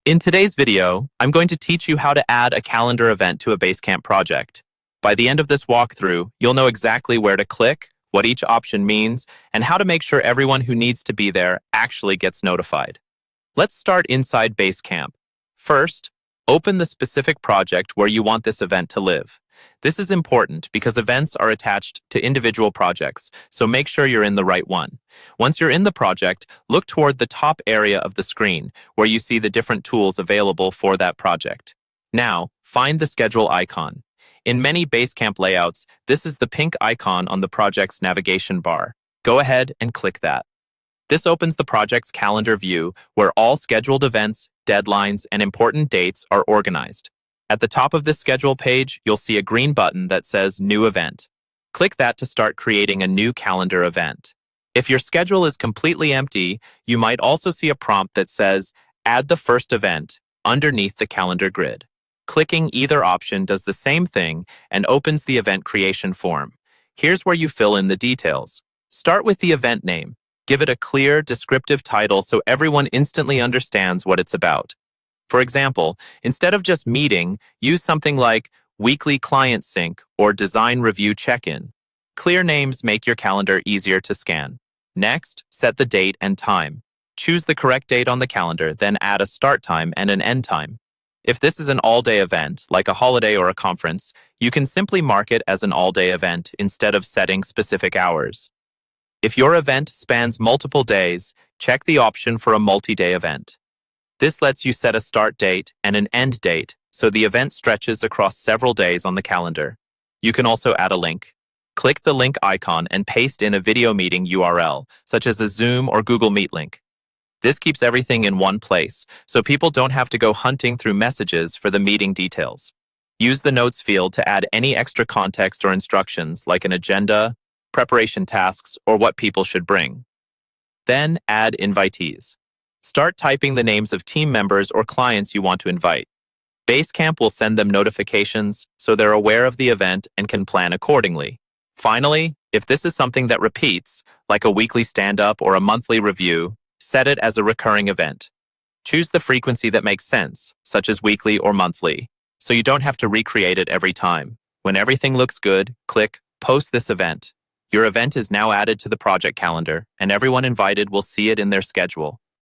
In today's video, I'm going to teach you how to add a calendar event to a Basecamp project. By the end of this walkthrough, you'll know exactly where to click, what each option means, and how to make sure everyone who needs to be there actually gets notified. Let's start inside Basecamp. First, open the specific project where you want this event to live. This is important because events are attached to individual projects, so make sure you're in the right one. Once you're in the project, look toward the top area of the screen where you see the different tools available for that project. Now, find the schedule icon. In many Basecamp layouts, this is the pink icon on the project's navigation bar. Go ahead and click that. This opens the project's calendar view where all scheduled events, deadlines, and important dates are organized. At the top of this schedule page, you'll see a green button that says New Event. Click that to start creating a new calendar event. If your schedule is completely empty, you might also see a prompt that says Add the first event underneath the calendar grid. Clicking either option does the same thing and opens the event creation form. Here's where you fill in the details. Start with the event name. Give it a clear, descriptive title so everyone instantly understands what it's about. For example, instead of just meeting, use something like Weekly Client Sync or Design Review Check-in. Clear names make your calendar easier to scan. Next, set the date and time. Choose the correct date on the calendar, then add a start time and an end time. If this is an all-day event, like a holiday or a conference, you can simply mark it as an all-day event instead of setting specific hours. If your event spans multiple days, check the option for a multi-day event. This lets you set a start date and an end date, so the event stretches across several days on the calendar. You can also add a link. Click the link icon and paste in a video meeting URL, such as a Zoom or Google Meet link. This keeps everything in one place, so people don't have to go hunting through messages for the meeting details. Use the Notes field to add any extra context or instructions, like an agenda, preparation tasks, or what people should bring. Then add invitees. Start typing the names of team members or clients you want to invite. Basecamp will send them notifications so they're aware of the event and can plan accordingly. Finally, if this is something that repeats, like a weekly stand-up or a monthly review, set it as a recurring event. Choose the frequency that makes sense, such as weekly or monthly, so you don't have to recreate it every time. When everything looks good, click Post this event. Your event is now added to the project calendar, and everyone invited will see it in their schedule.